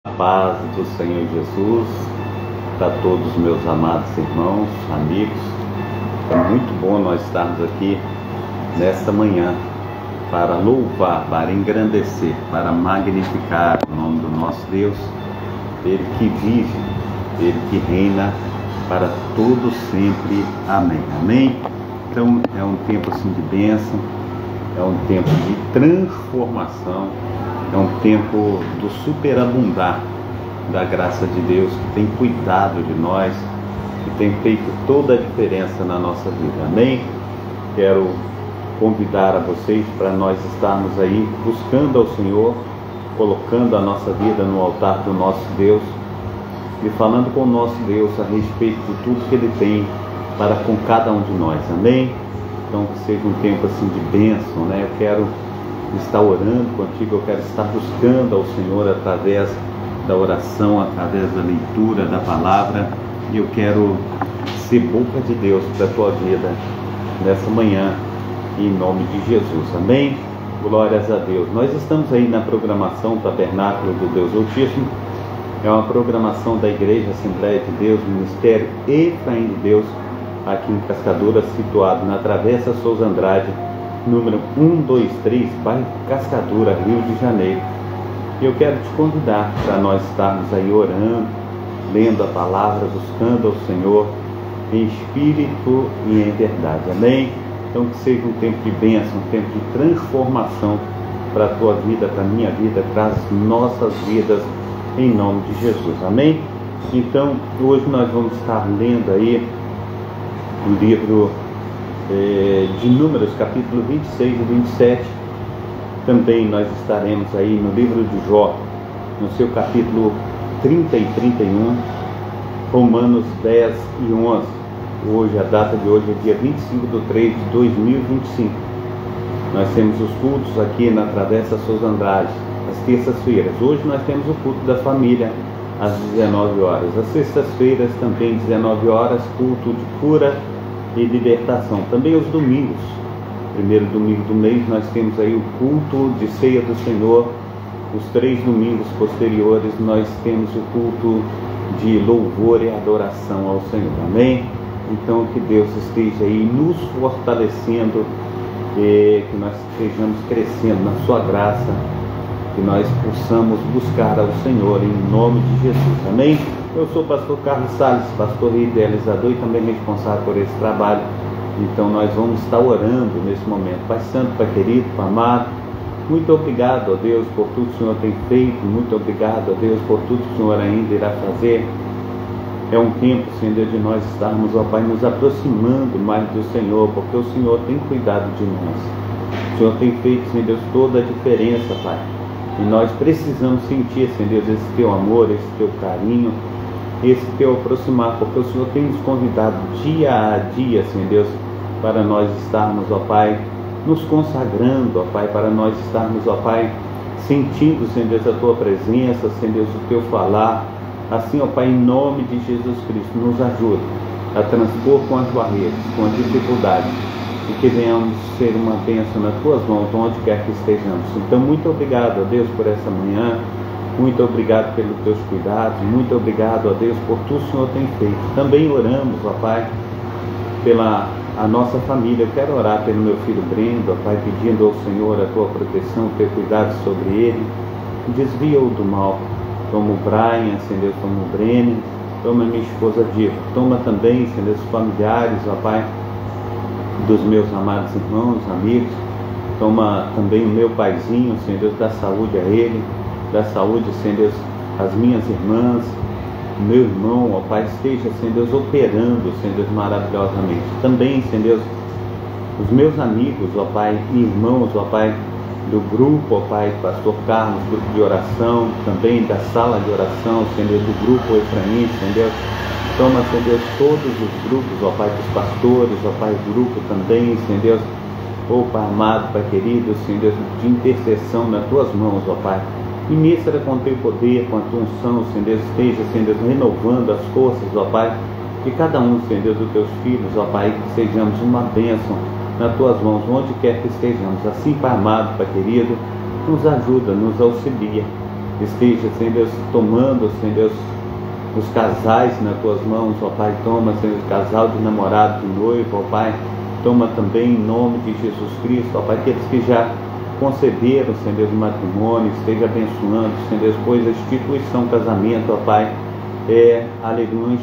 A paz do Senhor Jesus para todos meus amados irmãos, amigos. É muito bom nós estarmos aqui nesta manhã para louvar, para engrandecer, para magnificar o nome do nosso Deus, Ele que vive, Ele que reina para todos sempre. Amém. Amém. Então é um tempo assim de bênção, é um tempo de transformação, é um tempo do superabundar da graça de Deus, que tem cuidado de nós, que tem feito toda a diferença na nossa vida. Amém? Quero convidar a vocês para nós estarmos aí buscando ao Senhor, colocando a nossa vida no altar do nosso Deus e falando com o nosso Deus a respeito de tudo que Ele tem para com cada um de nós. Amém? Então que seja um tempo assim de bênção, né? Eu quero estar orando contigo, eu quero estar buscando ao Senhor através da oração, através da leitura da palavra, e eu quero ser boca de Deus para a tua vida nessa manhã, em nome de Jesus. Amém? Glórias a Deus. Nós estamos aí na programação Tabernáculo do Deus Altíssimo. É uma programação da Igreja Assembleia de Deus, Ministério Efraim de Deus, aqui em Cascadura, situado na Travessa Souza Andrade, número 123, bairro Cascadura, Rio de Janeiro. E eu quero te convidar para nós estarmos aí orando, lendo a palavra, buscando ao Senhor em espírito e em verdade. Amém? Então que seja um tempo de bênção, um tempo de transformação para a tua vida, para a minha vida, para as nossas vidas, em nome de Jesus. Amém? Então hoje nós vamos estar lendo aí o livro de Números, capítulo 26 e 27. Também nós estaremos aí no livro de Jó, no seu capítulo 30 e 31, Romanos 10 e 11. Hoje, a data de hoje é dia 25/3 de 2025. Nós temos os cultos aqui na Travessa Souza Andrade, às terças-feiras. Hoje nós temos o culto da família, às 19 horas. Às sextas-feiras, também 19 horas, culto de cura e libertação. Também os domingos, primeiro domingo do mês, nós temos aí o culto de ceia do Senhor. Os 3 domingos posteriores nós temos o culto de louvor e adoração ao Senhor. Amém? Então que Deus esteja aí nos fortalecendo, que nós estejamos crescendo na sua graça, que nós possamos buscar ao Senhor em nome de Jesus. Amém? Eu sou o pastor Carlos Salles, pastor e idealizador e também responsável por esse trabalho. Então nós vamos estar orando nesse momento. Pai Santo, Pai querido, Pai amado, muito obrigado, ó Deus, por tudo que o Senhor tem feito. Muito obrigado, ó Deus, por tudo que o Senhor ainda irá fazer. É um tempo, Senhor, de nós estarmos, ó Pai, nos aproximando mais do Senhor, porque o Senhor tem cuidado de nós. O Senhor tem feito, Senhor Deus, toda a diferença, Pai. E nós precisamos sentir, Senhor Deus, esse Teu amor, esse Teu carinho, esse Teu aproximar, porque o Senhor tem nos convidado dia a dia, Senhor Deus, para nós estarmos, ó Pai, nos consagrando, ó Pai, para nós estarmos, ó Pai, sentindo, Senhor Deus, a Tua presença, Senhor Deus, o Teu falar. Assim, ó Pai, em nome de Jesus Cristo, nos ajude a transpor com as barreiras, com as dificuldades, e que venhamos ser uma bênção nas Tuas mãos, onde quer que estejamos. Então, muito obrigado, ó Deus, por essa manhã. Muito obrigado pelos Teus cuidados. Muito obrigado, ó Deus, por tudo que o Senhor tem feito. Também oramos, ó Pai, pela a nossa família. Eu quero orar pelo meu filho Brendo, ó Pai, pedindo ao Senhor a Tua proteção, o Teu cuidado sobre ele. Desvia-o do mal. Toma o Brian, Senhor Deus, toma o Breno, toma minha esposa Diva. Toma também, Senhor Deus, os familiares, ó Pai, dos meus amados irmãos, amigos. Toma também o meu paizinho, Senhor Deus, dá saúde a ele, dá saúde, Senhor Deus, às minhas irmãs, meu irmão, ó Pai, esteja, Senhor Deus, operando, Senhor Deus, maravilhosamente. Também, Senhor Deus, os meus amigos, ó Pai, e irmãos, ó Pai, do grupo, ó Pai, pastor Carlos, grupo de oração, também da sala de oração, Senhor Deus, do grupo Efraim, Senhor Deus. Toma, Senhor Deus, todos os grupos, ó Pai, dos pastores, ó Pai, grupo também, Senhor Deus, ó Pai amado, Pai querido, Senhor Deus, de intercessão nas Tuas mãos, ó Pai. Ministra com Teu poder, com a Tua unção, Senhor Deus, esteja, Senhor Deus, renovando as forças, ó Pai, de cada um, Senhor Deus, dos Teus filhos, ó Pai, que sejamos uma bênção nas Tuas mãos, onde quer que estejamos. Assim, Pai amado, Pai querido, nos ajuda, nos auxilia, esteja, Senhor Deus, tomando, Senhor Deus, os casais nas tuas mãos, ó Pai. Toma, Senhor, o casal de namorado, de noivo, ó Pai. Toma também em nome de Jesus Cristo, ó Pai, aqueles que já conceberam, Senhor Deus, o matrimônio, esteja abençoando, Senhor Deus, pois a instituição casamento, ó Pai, é, aleluia,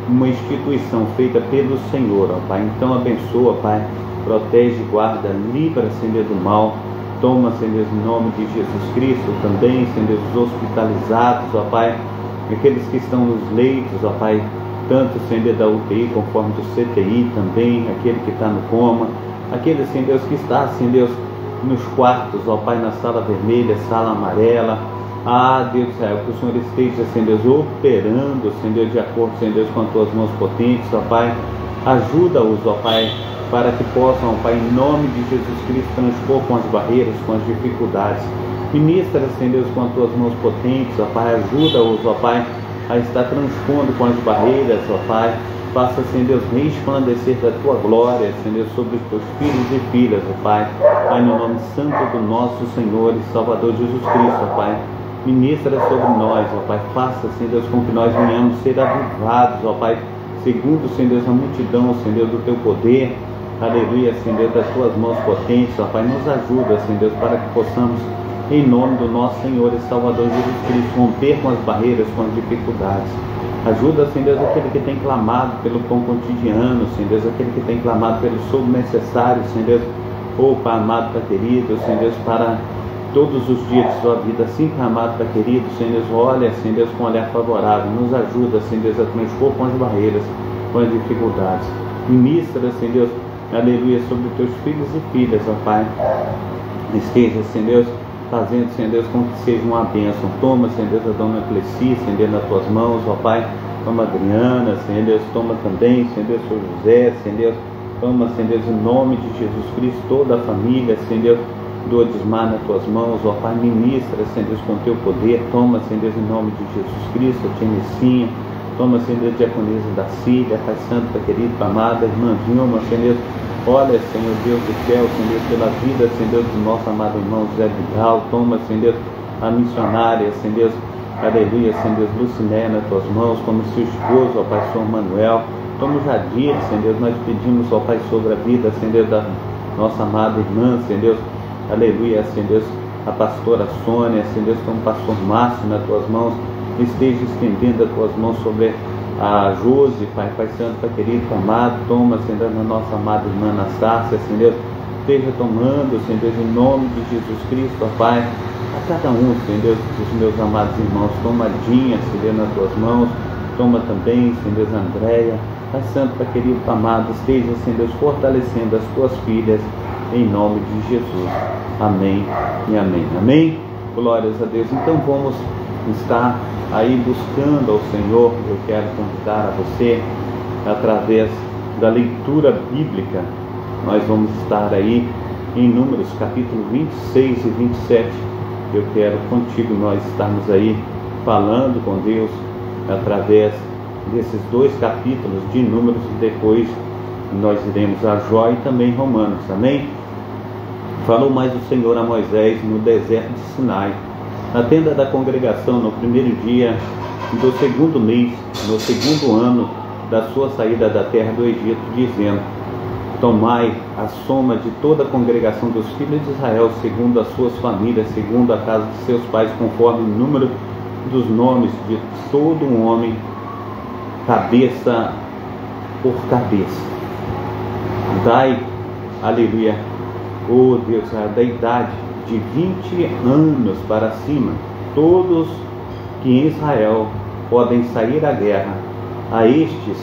uma instituição feita pelo Senhor, ó Pai. Então abençoa, Pai, protege, guarda, livra, Senhor Deus, do mal. Toma, Senhor Deus, em nome de Jesus Cristo, também, Senhor Deus, os hospitalizados, ó Pai, aqueles que estão nos leitos, ó Pai, tanto, Senhor Deus, da UTI, conforme do CTI também, aquele que está no coma, aquele, Senhor Deus, que está, Senhor Deus, nos quartos, ó Pai, na sala vermelha, sala amarela. Ah, Deus do céu, que o Senhor esteja, Senhor Deus, operando, Senhor Deus, de acordo, Senhor Deus, com as tuas mãos potentes, ó Pai. Ajuda-os, ó Pai, para que possam, ó Pai, em nome de Jesus Cristo, transpor com as barreiras, com as dificuldades. Ministra, Senhor Deus, com as tuas mãos potentes, ó Pai. Ajuda-os, ó Pai, a estar transpondo com as barreiras, ó Pai. Faça, Senhor Deus, resplandecer da tua glória, Senhor Deus, sobre os teus filhos e filhas, ó Pai. Pai, no nome santo do nosso Senhor e Salvador Jesus Cristo, ó Pai. Ministra sobre nós, ó Pai. Faça, Senhor Deus, com que nós venhamos ser avivados, ó Pai, segundo, Senhor Deus, a multidão, Senhor Deus, do teu poder. Aleluia, Senhor Deus, das tuas mãos potentes, ó Pai. Nos ajuda, Senhor Deus, para que possamos, em nome do nosso Senhor e Salvador Jesus Cristo, romper com as barreiras, com as dificuldades. Ajuda, Senhor Deus, aquele que tem clamado pelo pão cotidiano, Senhor Deus, aquele que tem clamado pelo socorro necessário, Senhor Deus, oh Pai amado, Pai querido, Senhor Deus, para todos os dias de sua vida, assim, Pai amado, Pai querido, Senhor Deus, olha, Senhor Deus, com um olhar favorável, nos ajuda, Senhor Deus, a transpor com as barreiras, com as dificuldades. Ministra, Senhor Deus, aleluia, sobre os teus filhos e filhas, ó Pai. Esteja, Senhor Deus, fazendo, Senhor Deus, com que seja uma bênção. Toma, Senhor Deus, a dona Cleci, Senhor Deus, nas tuas mãos, ó Pai. Toma a Adriana, Senhor Deus, toma também, Senhor Deus, o José, Senhor Deus. Toma, Senhor Deus, em nome de Jesus Cristo, toda a família, Senhor Deus, do Odismar nas tuas mãos, ó Pai. Ministra, Senhor Deus, com teu poder. Toma, Senhor Deus, em nome de Jesus Cristo, a tia Nessinha. Toma, Senhor Deus, diaconisa da Cília, Pai Santo, Pai querido, Pai amada, irmã Vilma, Senhor Deus. Olha, Senhor Deus do céu, Senhor Deus, pela vida, Senhor Deus, do nosso amado irmão José Vidal. Toma, Senhor Deus, a missionária, Senhor Deus, aleluia, Senhor Deus, Luciné nas tuas mãos, toma seu esposo, ó Pai, São Manuel. Toma o Jadir, Senhor Deus, nós pedimos, ó Pai, sobre a vida, Senhor Deus, da nossa amada irmã, Senhor Deus, aleluia, Senhor Deus, a pastora Sônia, Senhor Deus, toma o pastor Márcio nas tuas mãos. Esteja estendendo as tuas mãos sobre a Josi, Pai, Pai Santo, Pai querido, Pai amado. Toma, Senhor Deus, na nossa amada irmã Anastácia, Senhor Deus, esteja tomando, Senhor Deus, em nome de Jesus Cristo, ó Pai, a cada um, Senhor Deus, dos meus amados irmãos. Toma a Dinha, Senhor Deus, nas tuas mãos. Toma também, Senhor Deus, a Andréia, Pai Santo, Pai querido, Pai amado. Esteja, Senhor Deus, fortalecendo as tuas filhas, em nome de Jesus. Amém e amém. Amém. Glórias a Deus. Então vamos estar aí buscando ao Senhor. Eu quero convidar a você, através da leitura bíblica, nós vamos estar aí em Números capítulo 26 e 27. Eu quero contigo nós estarmos aí falando com Deus através desses dois capítulos de Números, e depois nós iremos a Jó e também Romanos. Amém? Falou mais o Senhor a Moisés no deserto de Sinai, na tenda da congregação, no primeiro dia do segundo mês, no segundo ano da sua saída da terra do Egito, dizendo: tomai a soma de toda a congregação dos filhos de Israel, segundo as suas famílias, segundo a casa de seus pais, conforme o número dos nomes de todo um homem, cabeça por cabeça. Dai, aleluia, oh Deus, da idade de 20 anos para cima, todos que em Israel podem sair à guerra, a estes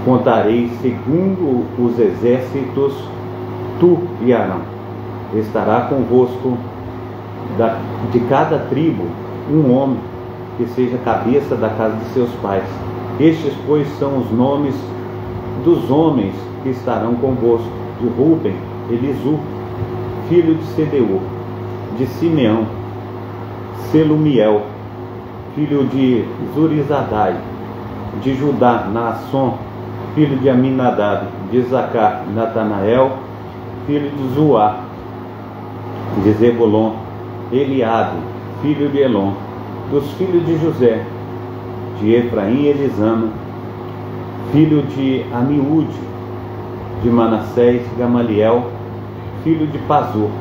contarei segundo os exércitos, tu e Arão. Estará convosco de cada tribo um homem que seja cabeça da casa de seus pais. Estes, pois, são os nomes dos homens que estarão convosco: de Ruben, Elisur, filho de Sedeur; de Simeão, Selumiel, filho de Zurizadai; de Judá, Naasson, filho de Aminadab; de Zacar, Natanael, filho de Zuá; de Zebulon, Eliabe, filho de Elon. Dos filhos de José, de Efraim, Elisama, filho de Amiúde, de Manassés, Gamaliel, filho de Pazur.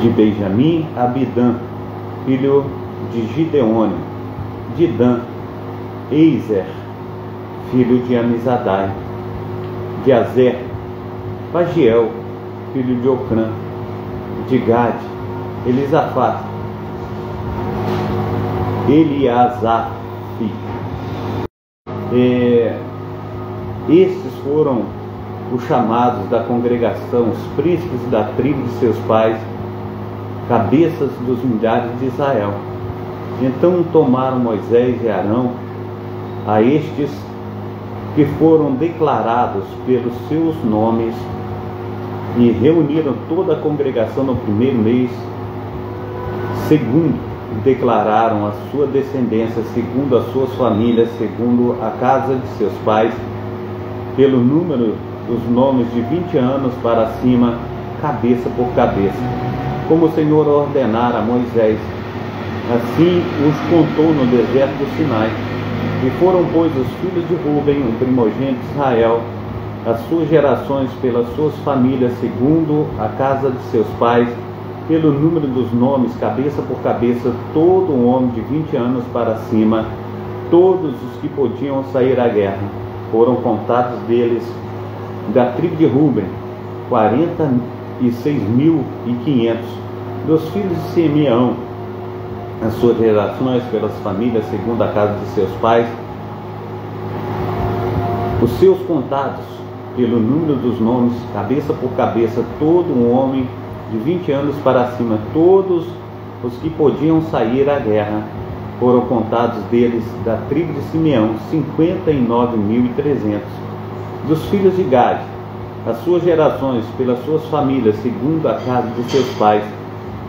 De Benjamim, Abidã, filho de Gideone. De Dan, Eizer, filho de Amizadai. De Azer, Pagiel, filho de Ocrã. De Gade, Elisafá, Eliasaf. Estes foram os chamados da congregação, os príncipes da tribo de seus pais, cabeças dos milhares de Israel. Então tomaram Moisés e Arão a estes que foram declarados pelos seus nomes e reuniram toda a congregação no primeiro mês. Segundo, declararam a sua descendência, segundo as suas famílias, segundo a casa de seus pais, pelo número dos nomes de 20 anos para cima, cabeça por cabeça, como o Senhor ordenara a Moisés. Assim os contou no deserto do Sinai. E foram, pois, os filhos de Ruben, o primogênito de Israel, as suas gerações pelas suas famílias, segundo a casa de seus pais, pelo número dos nomes, cabeça por cabeça, todo um homem de 20 anos para cima, todos os que podiam sair à guerra. Foram contados deles, da tribo de Ruben, 46.500. Dos filhos de Simeão, as suas gerações pelas famílias, segundo a casa de seus pais, os seus contados, pelo número dos nomes, cabeça por cabeça, todo um homem de 20 anos para cima, todos os que podiam sair à guerra. Foram contados deles, da tribo de Simeão, 59.300. Dos filhos de Gade, as suas gerações pelas suas famílias, segundo a casa de seus pais,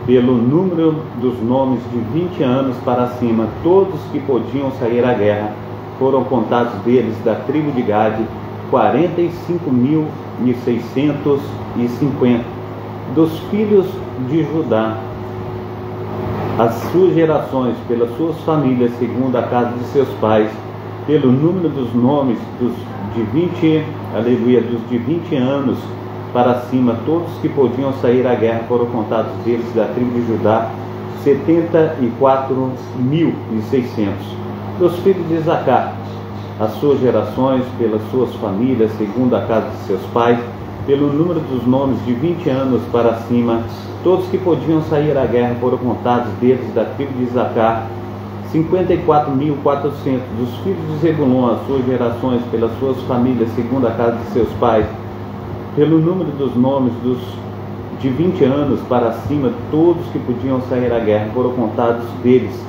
pelo número dos nomes de 20 anos para cima, todos que podiam sair à guerra. Foram contados deles, da tribo de Gade, 45.650. Dos filhos de Judá, as suas gerações pelas suas famílias, segundo a casa de seus pais, pelo número dos nomes dos de 20 anos para cima, todos que podiam sair à guerra. Foram contados deles, da tribo de Judá, 74.600. Dos filhos de Isacar, as suas gerações pelas suas famílias, segundo a casa de seus pais, pelo número dos nomes de 20 anos para cima, todos que podiam sair à guerra. Foram contados deles, da tribo de Isacar, 54.400. Dos filhos de Zebulon, as suas gerações pelas suas famílias, segundo a casa de seus pais, pelo número dos nomes dos de 20 anos para cima, todos que podiam sair à guerra. Foram contados deles,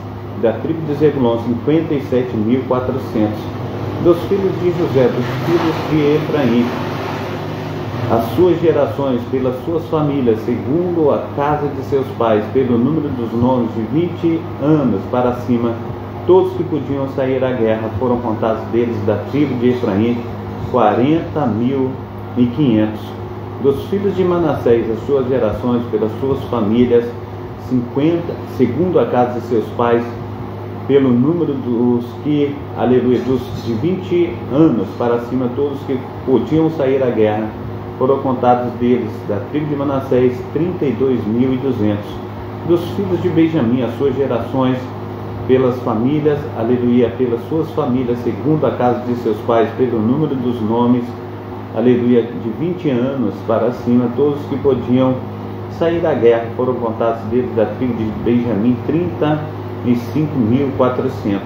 da tribo de Zebulon, 57.400. Dos filhos de José, dos filhos de Efraim, as suas gerações pelas suas famílias, segundo a casa de seus pais, pelo número dos nomes de 20 anos para cima, todos que podiam sair à guerra. Foram contados deles, da tribo de Efraim, 40.500. Dos filhos de Manassés, as suas gerações pelas suas famílias, 50, segundo a casa de seus pais, pelo número dos que, dos de 20 anos para cima, todos que podiam sair à guerra. Foram contados deles, da tribo de Manassés, 32.200. Dos filhos de Benjamim, as suas gerações pelas famílias, pelas suas famílias, segundo a casa de seus pais, pelo número dos nomes, de 20 anos para cima, todos que podiam sair da guerra. Foram contados deles, da tribo de Benjamim, 35.400.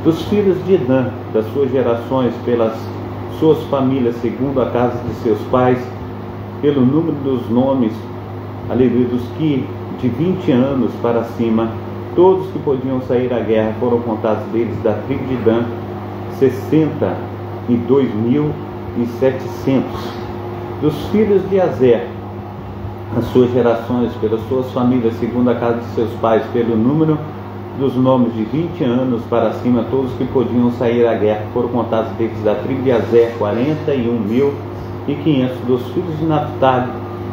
Dos filhos de Dan, das suas gerações pelas suas famílias, segundo a casa de seus pais, pelo número dos nomes, dos que de 20 anos para cima, todos que podiam sair à guerra. Foram contados deles, da tribo de Dan, 62.700. Dos filhos de Azer, as suas gerações pelas suas famílias, segundo a casa de seus pais, pelo número dos nomes de 20 anos para cima, todos que podiam sair à guerra. Foram contados deles, da tribo de Azer, 41.500. Dos filhos de Naphtali,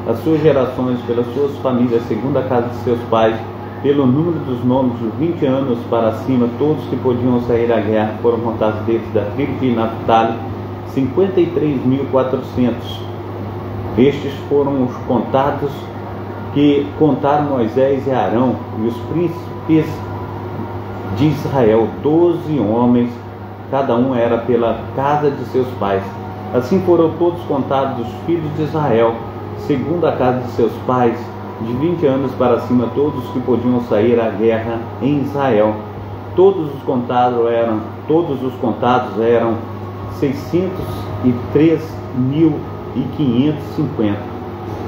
as suas gerações pelas suas famílias, segundo a casa de seus pais, pelo número dos nomes dos 20 anos para cima, todos que podiam sair à guerra, foram contados desde da tribo de Naphtali, 53.400. Estes foram os contados que contaram Moisés e Arão e os príncipes de Israel, 12 homens, cada um era pela casa de seus pais. Assim foram todos contados os filhos de Israel, segundo a casa de seus pais, de 20 anos para cima, todos que podiam sair à guerra em Israel. Todos os contados eram 603.550.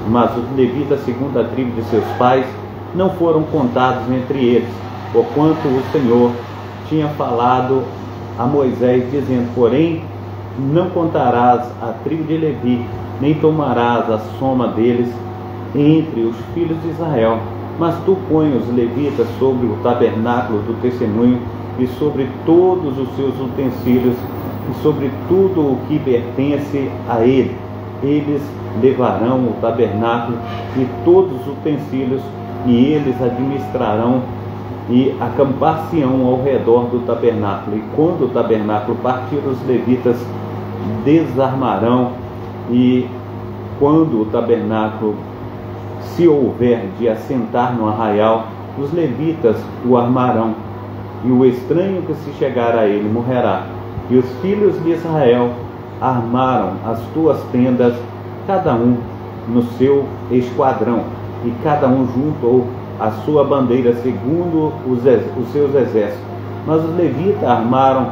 Mas os levitas, segundo a tribo de seus pais, não foram contados entre eles, porquanto o Senhor tinha falado a Moisés, dizendo: porém, não contarás a tribo de Levi, nem tomarás a soma deles entre os filhos de Israel, mas tu põe os levitas sobre o tabernáculo do testemunho e sobre todos os seus utensílios e sobre tudo o que pertence a ele. Eles levarão o tabernáculo e todos os utensílios, e eles administrarão e acampar-se-ão ao redor do tabernáculo. E quando o tabernáculo partir, os levitas desarmarão, e quando o tabernáculo se houver de assentar no arraial, os levitas o armarão, e o estranho que se chegar a ele morrerá. E os filhos de Israel armaram as tuas tendas, cada um no seu esquadrão, e cada um juntou a sua bandeira segundo os seus exércitos. Mas os levitas armaram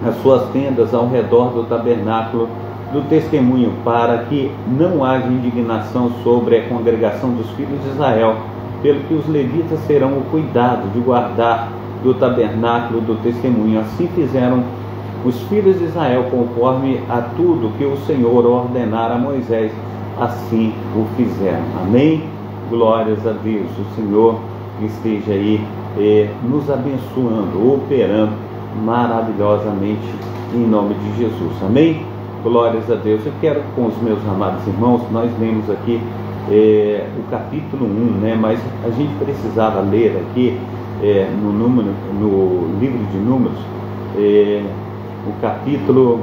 as suas tendas ao redor do tabernáculo do testemunho, para que não haja indignação sobre a congregação dos filhos de Israel, pelo que os levitas terão o cuidado de guardar do tabernáculo do testemunho. Assim fizeram os filhos de Israel, conforme a tudo que o Senhor ordenara a Moisés, assim o fizeram. Amém? Glórias a Deus. O Senhor esteja aí nos abençoando, operando maravilhosamente em nome de Jesus. Amém? Glórias a Deus. Eu quero, com os meus amados irmãos, nós lemos aqui o capítulo 1, né? Mas a gente precisava ler aqui no livro de Números, o capítulo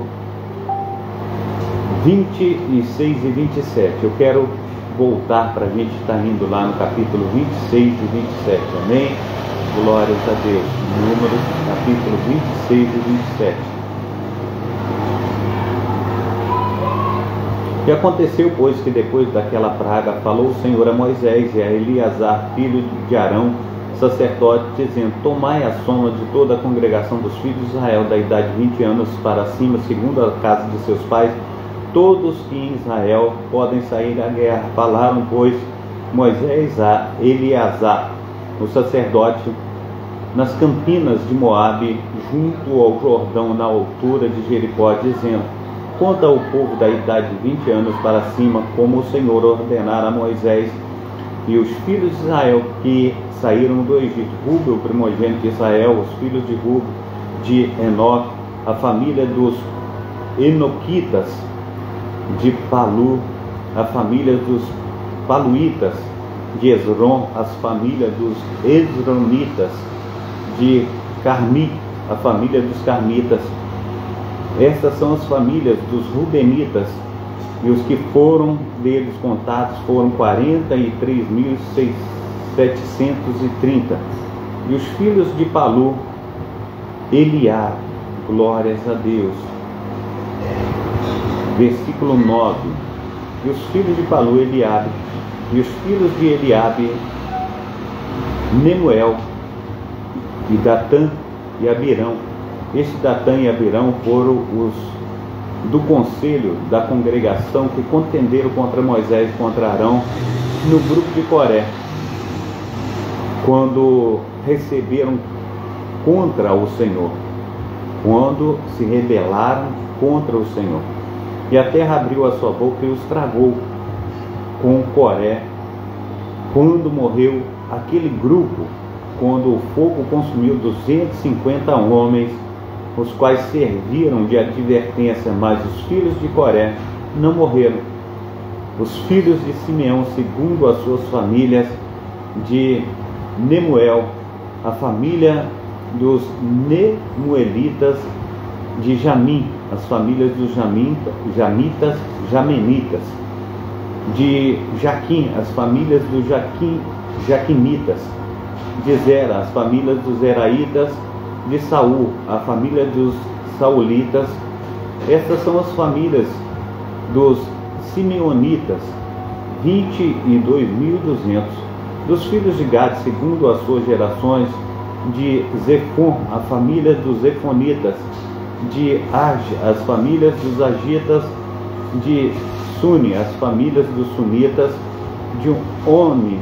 26 e 27. Eu quero voltar para a gente estar indo lá no capítulo 26 e 27. Amém? Glórias a Deus. Números, capítulo 26 e 27. E aconteceu, pois, que depois daquela praga falou o Senhor a Moisés e a Eleazar, filho de Arão, sacerdote, dizendo: tomai a soma de toda a congregação dos filhos de Israel, da idade de 20 anos para cima, segundo a casa de seus pais, todos que em Israel podem sair à guerra. Falaram, pois, Moisés a Eleazar, o sacerdote, nas campinas de Moabe, junto ao Jordão, na altura de Jericó, dizendo: conta ao povo da idade de 20 anos para cima, como o Senhor ordenara a Moisés. E os filhos de Israel que saíram do Egito: Rubem, o primogênito de Israel, os filhos de Rubem, de Enoque, a família dos Enoquitas, de Palu, a família dos Paluítas, de Esrom, as famílias dos Esronitas, de Carmi, a família dos Carmitas. Estas são as famílias dos Rubenitas, e os que foram deles contados foram 43.730. E os filhos de Palu, Eliabe. Glórias a Deus. Versículo 9. E os filhos de Palu, Eliabe. E os filhos de Eliabe, Nemuel, e Datã e Abirão. Este Datã e Abirão foram os do conselho da congregação que contenderam contra Moisés e contra Arão no grupo de Coré, quando receberam contra o Senhor, quando se rebelaram contra o Senhor. E a terra abriu a sua boca e os tragou com Coré, quando morreu aquele grupo, quando o fogo consumiu 250 homens, os quais serviram de advertência, mas os filhos de Coré não morreram. Os filhos de Simeão, segundo as suas famílias, de Nemuel, a família dos Nemuelitas de Jamim, as famílias dos Jamitas, Jamenitas, de Jaquim, as famílias dos Jaquimitas, de Zera, as famílias dos Zeraitas, de Saul, a família dos Saulitas. Estas são as famílias dos Simeonitas, 22.200. Dos filhos de Gad, segundo as suas gerações, de Zefon, a família dos Zefonitas, de Aj, as famílias dos Agitas, de Suni, as famílias dos Sunitas, de Onsni,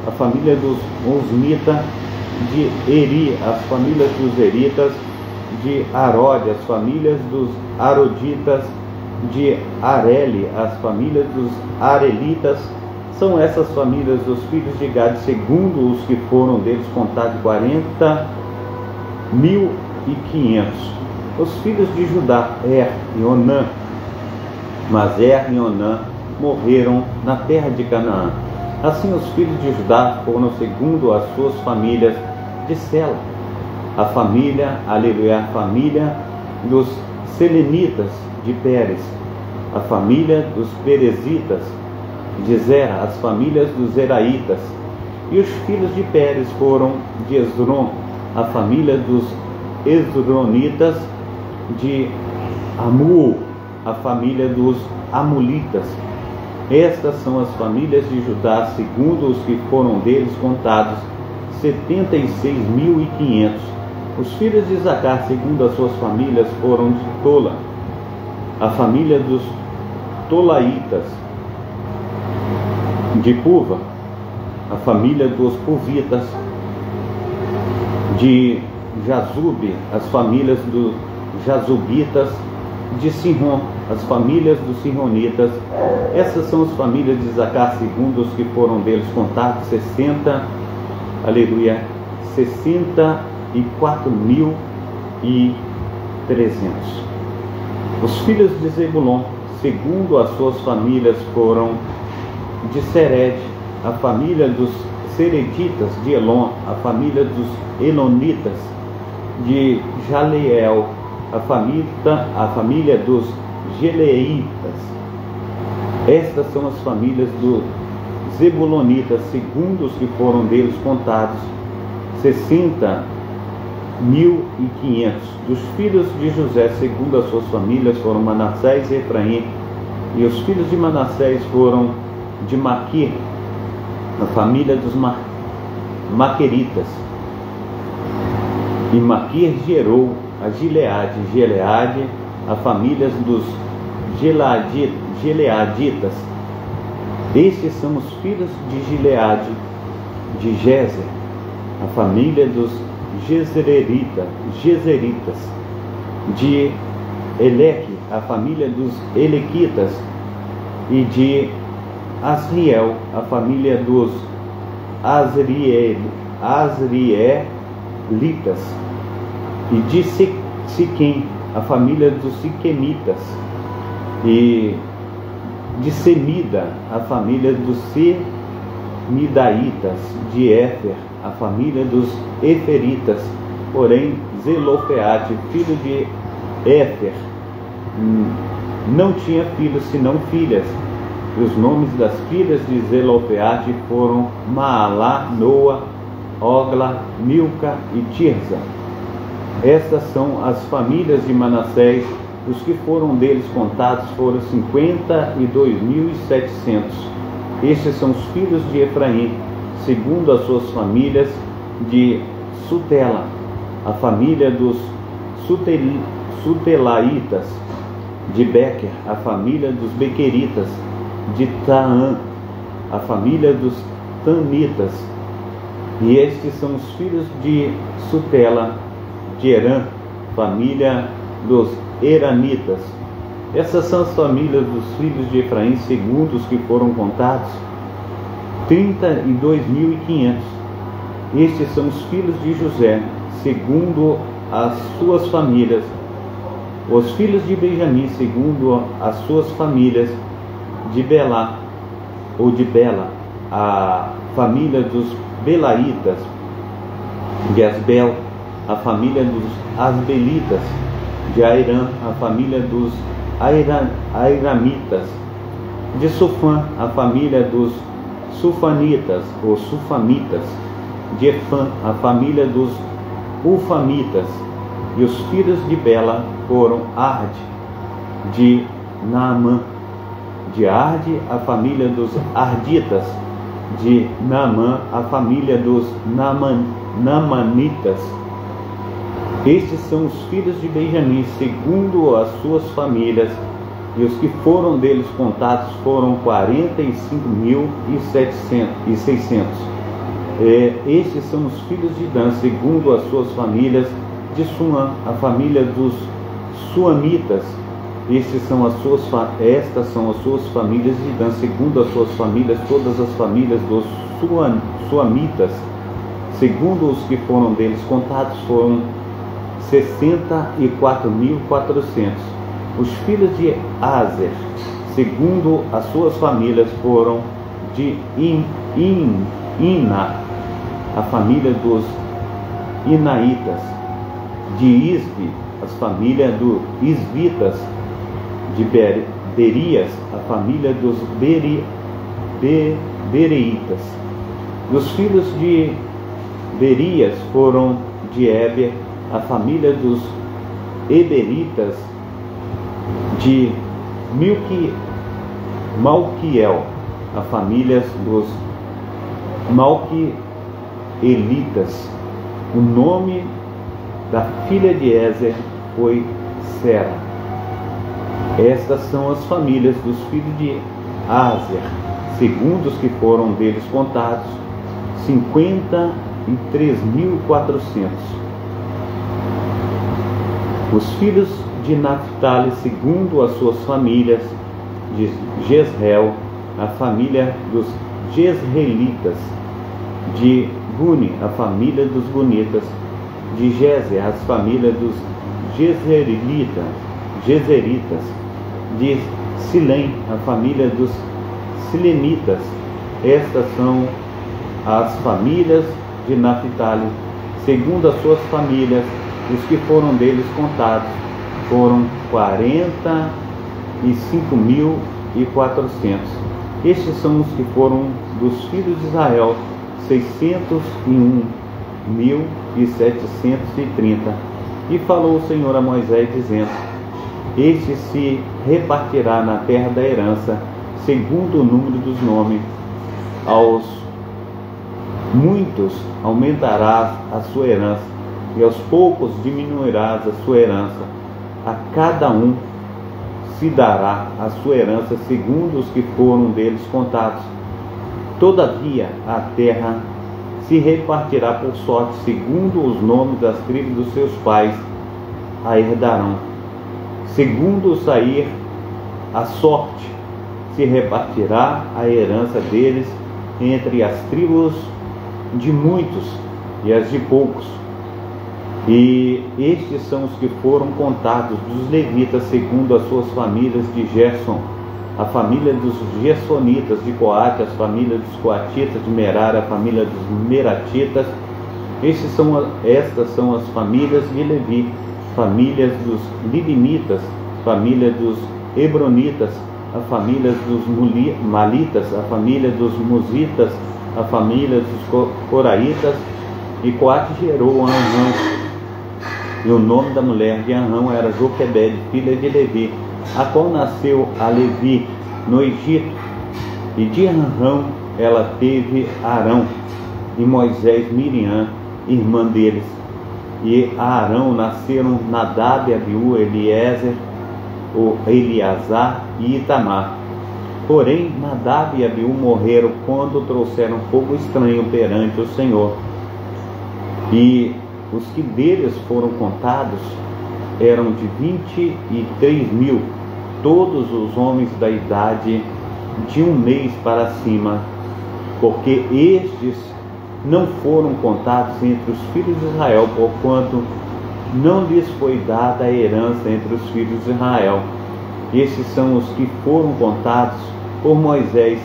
a família dos Onsmita, de Eri, as famílias dos Eritas, de Arode, as famílias dos Aroditas, de Areli, as famílias dos Arelitas. São essas famílias dos filhos de Gad, segundo os que foram deles contados, 40.500. Os filhos de Judá, Er e Onã. Mas Er e Onã morreram na terra de Canaã. Assim os filhos de Judá foram segundo as suas famílias de Sela. A família, aleluia, a família dos Selenitas de Pérez. A família dos Perezitas de Zera, as famílias dos Zeraitas. E os filhos de Pérez foram de Esrom, a família dos Esronitas, de Amul, a família dos Amulitas. Estas são as famílias de Judá, segundo os que foram deles contados, 76.500. Os filhos de Isacar, segundo as suas famílias, foram de Tola, a família dos Tolaitas, de Puva, a família dos Puvitas, de Jazube, as famílias dos Jazubitas, de Sinron, as famílias dos Sinronitas. Essas são as famílias de Isacar, segundo os que foram deles contados, 64.300. Os filhos de Zebulon, segundo as suas famílias, foram de Sered, a família dos Sereditas, de Elon, a família dos Elonitas, de Jaleel, a família dos Geleitas. Estas são as famílias dos Zebulonitas, segundo os que foram deles contados, 60.500. Dos filhos de José, segundo as suas famílias, foram Manassés e Efraim. E os filhos de Manassés foram de Maquir, a família dos Maqueritas. E Maquir gerou a Gileade, Gileade, a família dos Gileaditas. Estes são os filhos de Gileade, de Gezer, a família dos Gezeritas, de Eleque, a família dos Elequitas, e de Asriel, a família dos Asrielitas, e de Siquém, a família dos Siquemitas, e de Semida, a família dos Semidaitas, de Éfer, a família dos Eferitas. Porém, Zelofeate, filho de Éfer, não tinha filhos senão filhas. E os nomes das filhas de Zelofeate foram Maalá, Noa, Ogla, Milca e Tirza. Estas são as famílias de Manassés. Os que foram deles contados foram 52.700. Estes são os filhos de Efraim, segundo as suas famílias, de Sutela, a família dos Sutelaitas, de Bequer, a família dos Bequeritas, de Taã, a família dos Tanitas. E estes são os filhos de Sutela, de Herã, família dos Eranitas. Essas são as famílias dos filhos de Efraim, segundo os que foram contados, 32.500. Estes são os filhos de José, segundo as suas famílias. Os filhos de Benjamim, segundo as suas famílias, de Belá, ou de Bela, a família dos Belaitas, de Asbel, a família dos Asbelitas, de Airã, a família dos Airamitas, de Sufã, a família dos Sufanitas ou Sufamitas, de Efã, a família dos Ufamitas, e os filhos de Bela foram Ard, de Naamã, de Arde, a família dos Arditas, de Naamã, a família dos Naamanitas. Estes são os filhos de Benjamim, segundo as suas famílias, e os que foram deles contados foram 45.600. Estes são os filhos de Dan, segundo as suas famílias, de Suã, a família dos Suamitas. Estas são as suas famílias de Dan, segundo as suas famílias, todas as famílias dos Suamitas, segundo os que foram deles contados, foram 64.400. Os filhos de Aser, segundo as suas famílias, foram de Ina, a família dos Inaitas, de Isvi, as famílias dos Isvitas, de Berias, a família dos Bereitas. Os filhos de Berias foram de Éber, a família dos Eberitas, de Malquiel, a família dos Malquielitas. O nome da filha de Ezer foi Sera. Estas são as famílias dos filhos de Aser, segundo os que foram deles contados, 53.400. Os filhos de Naphtali, segundo as suas famílias, de Jezreel, a família dos Jezreelitas, de Guni, a família dos Gunitas, de Jezer, as famílias dos Jezeritas, de Silém, a família dos Silemitas. Estas são as famílias de Naphtali, segundo as suas famílias. Os que foram deles contados foram 45.400. Estes são os que foram dos filhos de Israel, 601.730. E falou o Senhor a Moisés, dizendo: Este se repartirá na terra da herança, segundo o número dos nomes. Aos muitos aumentarás a sua herança, e aos poucos diminuirás a sua herança. A cada um se dará a sua herança, segundo os que foram deles contados. Todavia a terra se repartirá por sorte, segundo os nomes das tribos dos seus pais a herdarão. Segundo sair a sorte, se repartirá a herança deles entre as tribos de muitos e as de poucos. E estes são os que foram contados dos levitas, segundo as suas famílias, de Gerson, a família dos Gersonitas, de Coate, as famílias dos Coatitas, de Merari, a família dos Meratitas. Estas são as famílias de Levi, famílias dos Libinitas, família dos Hebronitas, a família dos Malitas, a família dos Musitas, a família dos Coraitas. E Coate gerou Anrão, e o nome da mulher de Anrão era Joquebede, filha de Levi, a qual nasceu a Levi no Egito. E de Anrão ela teve Arão, e Moisés, Miriam, irmã deles. E a Arão nasceram Nadab, Abiú, Eliezer, Eleazar e Itamar. Porém, Nadab e Abiú morreram quando trouxeram fogo estranho perante o Senhor. E os que deles foram contados eram de 23.000, todos os homens da idade de 1 mês para cima, porque estes não foram contados entre os filhos de Israel, porquanto não lhes foi dada a herança entre os filhos de Israel. Estes são os que foram contados por Moisés,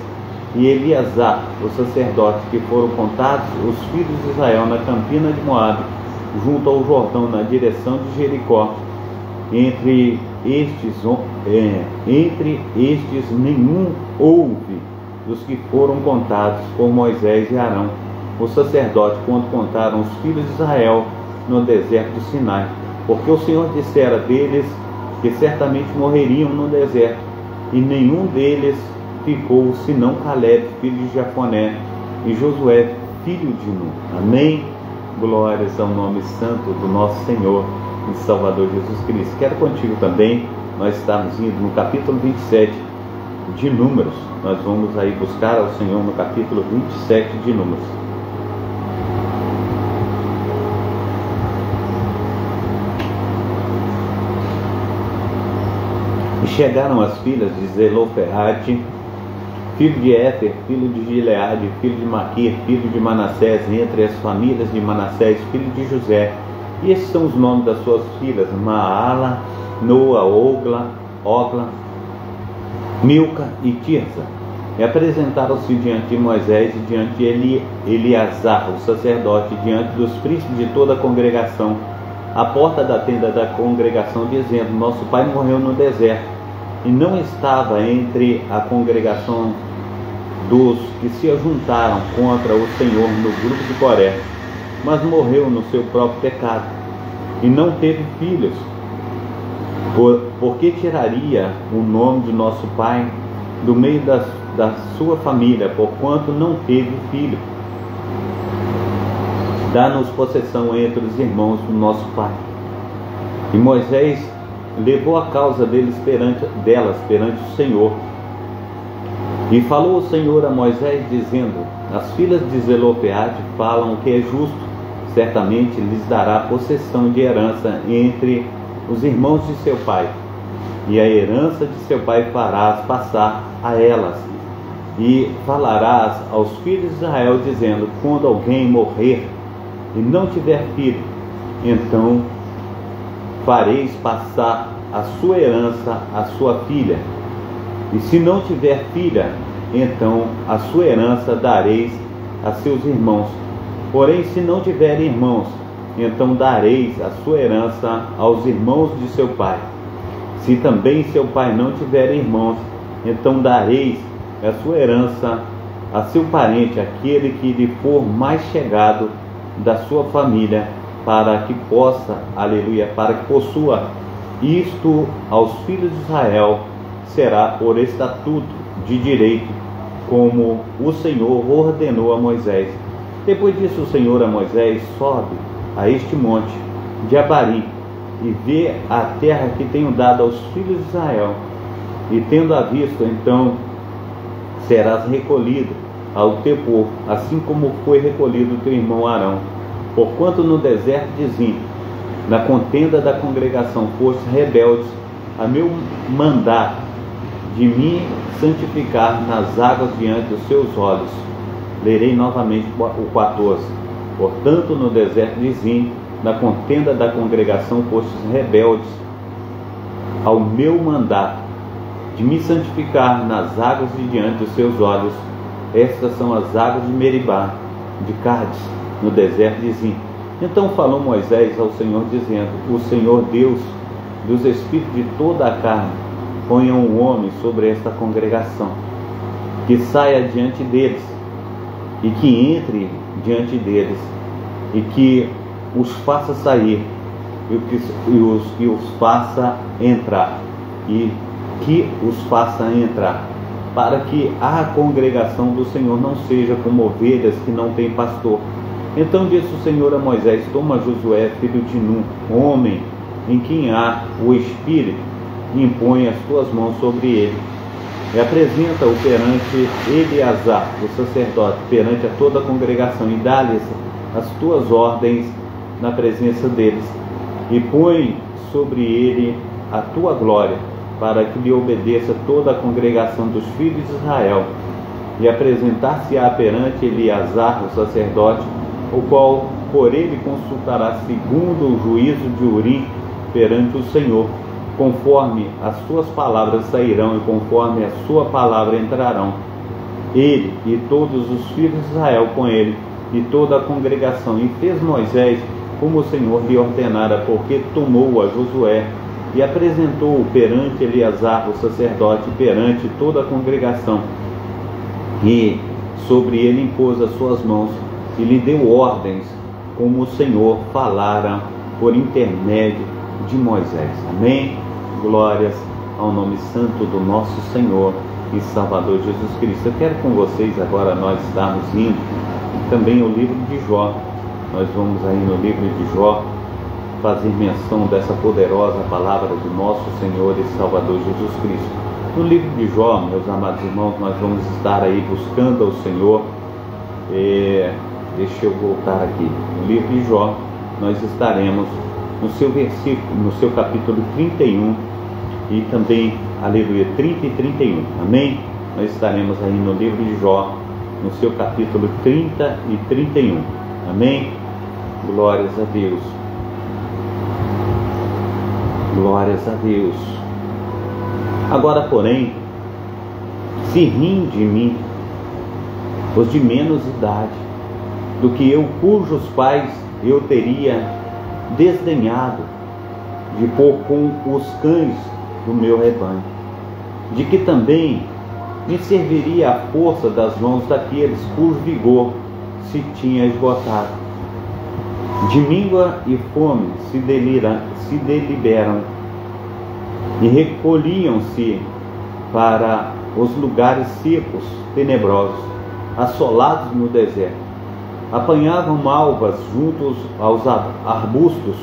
e Eleazar, o sacerdote, que foram contados os filhos de Israel na campina de Moabe, junto ao Jordão, na direção de Jericó. Entre estes nenhum houve dos que foram contados por Moisés e Arão, o sacerdote, quando contaram os filhos de Israel no deserto do Sinai, porque o Senhor dissera deles que certamente morreriam no deserto, e nenhum deles ficou senão Caleb, filho de Jefoné, e Josué, filho de Nun. Amém? Glórias ao nome santo do nosso Senhor e Salvador Jesus Cristo. Quero contigo também, nós estamos indo no capítulo 27 de Números. Nós vamos aí buscar ao Senhor no capítulo 27 de Números. E chegaram as filhas de Zelofehade, filho de Éfer, filho de Gileade, filho de Maquir, filho de Manassés, entre as famílias de Manassés, filho de José. E estes são os nomes das suas filhas: Maala, Noa, Ogla, Milca e Tirza. E apresentaram-se diante de Moisés e diante de Eleazar, o sacerdote, diante dos príncipes de toda a congregação, à porta da tenda da congregação, dizendo: nosso pai morreu no deserto, e não estava entre a congregação dos que se juntaram contra o Senhor no grupo de Coré, mas morreu no seu próprio pecado, e não teve filhos. Por que tiraria o nome de nosso pai do meio da sua família, porquanto não teve filho? Dá-nos possessão entre os irmãos do nosso pai. E Moisés levou a causa delas perante o Senhor. E falou o Senhor a Moisés, dizendo: as filhas de Zelofehade falam o que é justo, certamente lhes dará possessão de herança entre os irmãos de seu pai, e a herança de seu pai farás passar a elas. E falarás aos filhos de Israel, dizendo: quando alguém morrer e não tiver filho, então fareis passar a sua herança à sua filha, e se não tiver filha, então a sua herança dareis a seus irmãos. Porém, se não tiver irmãos, então dareis a sua herança aos irmãos de seu pai. Se também seu pai não tiver irmãos, então dareis a sua herança a seu parente, aquele que lhe for mais chegado da sua família, para que possa, aleluia, para que possua isto aos filhos de Israel, será por estatuto de direito, como o Senhor ordenou a Moisés. Depois disso o Senhor a Moisés: sobe a este monte de Abari e vê a terra que tenho dado aos filhos de Israel, e tendo-a visto, então serás recolhido ao teu povo, assim como foi recolhido teu irmão Arão. Porquanto no deserto de Zim, na contenda da congregação, fostes rebeldes a meu mandato de me santificar nas águas diante dos seus olhos. Lerei novamente o 14. Portanto, no deserto de Zim, na contenda da congregação, fostes rebeldes ao meu mandato de me santificar nas águas de diante dos seus olhos. Estas são as águas de Meribá, de Cádiz, no deserto de Zim. Então falou Moisés ao Senhor, dizendo: o Senhor Deus dos espíritos de toda a carne ponha um homem sobre esta congregação, que saia diante deles, e que entre diante deles, e que os faça sair, e os faça entrar, e que os faça entrar, para que a congregação do Senhor não seja como ovelhas que não têm pastor. Então disse o Senhor a Moisés: toma Josué, filho de Nun, homem em quem há o Espírito, e impõe as tuas mãos sobre ele, e apresenta-o perante Eleazar, o sacerdote, perante a toda a congregação, e dá-lhes as tuas ordens na presença deles, e põe sobre ele a tua glória, para que lhe obedeça toda a congregação dos filhos de Israel. E apresentar-se-á perante Eleazar, o sacerdote, o qual por ele consultará segundo o juízo de Urim perante o Senhor. Conforme as suas palavras sairão, e conforme a sua palavra entrarão. ele e todos os filhos de Israel com ele, e toda a congregação. E fez Moisés como o Senhor lhe ordenara, porque tomou a Josué e apresentou-o perante Eleazar, o sacerdote, perante toda a congregação. E sobre ele impôs as suas mãos e lhe deu ordens, como o Senhor falara por intermédio de Moisés. Amém? Glórias ao nome santo do nosso Senhor e Salvador Jesus Cristo. Eu quero com vocês agora nós estarmos indo também ao livro de Jó. Nós vamos aí no livro de Jó fazer menção dessa poderosa palavra do nosso Senhor e Salvador Jesus Cristo. No livro de Jó, meus amados irmãos, nós vamos estar aí buscando ao Senhor. Deixa eu voltar aqui. No livro de Jó, nós estaremos no seu versículo, no seu capítulo 31 e também, aleluia, 30 e 31. Amém? Nós estaremos aí no livro de Jó, no seu capítulo 30 e 31. Amém? Glórias a Deus. Glórias a Deus. Agora, porém, se riem de mim os de menos idade do que eu, cujos pais eu teria desdenhado de pôr com os cães do meu rebanho, de que também me serviria a força das mãos daqueles cujo vigor se tinha esgotado. De míngua e fome se deliberam e recolhiam-se para os lugares secos, tenebrosos, assolados no deserto. Apanhavam malvas juntos aos arbustos,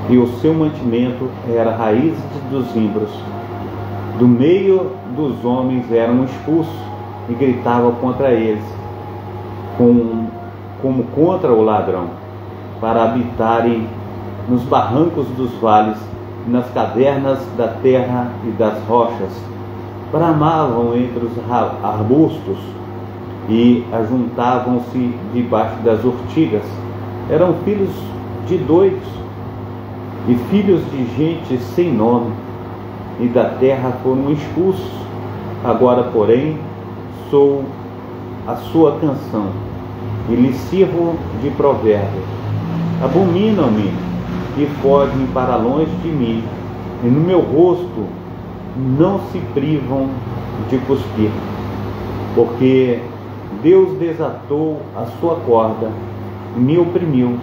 e o seu mantimento era raízes dos zimbros. Do meio dos homens eram expulsos e gritavam contra eles, como contra o ladrão, para habitarem nos barrancos dos vales, nas cavernas da terra e das rochas. Bramavam entre os arbustos e ajuntavam-se debaixo das urtigas. Eram filhos de doidos e filhos de gente sem nome, e da terra foram expulsos. Agora, porém, sou a sua canção e lhes sirvo de provérbio. Abominam-me e fogem para longe de mim, e no meu rosto não se privam de cuspir, porque Deus desatou a sua corda e me oprimiu.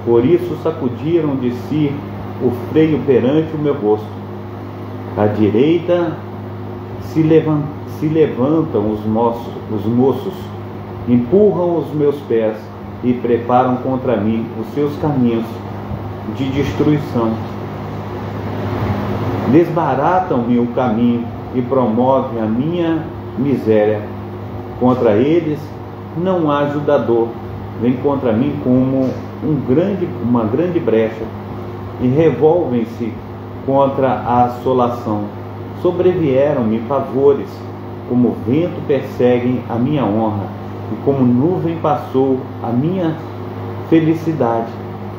Por isso sacudiram de si o freio perante o meu rosto. À direita se levantam os moços, empurram os meus pés e preparam contra mim os seus caminhos de destruição. Desbaratam-me o caminho e promovem a minha miséria. Contra eles não há ajudador. Vem contra mim como uma grande brecha e revolvem-se contra a assolação. Sobrevieram-me pavores, como vento perseguem a minha honra, e como nuvem passou a minha felicidade.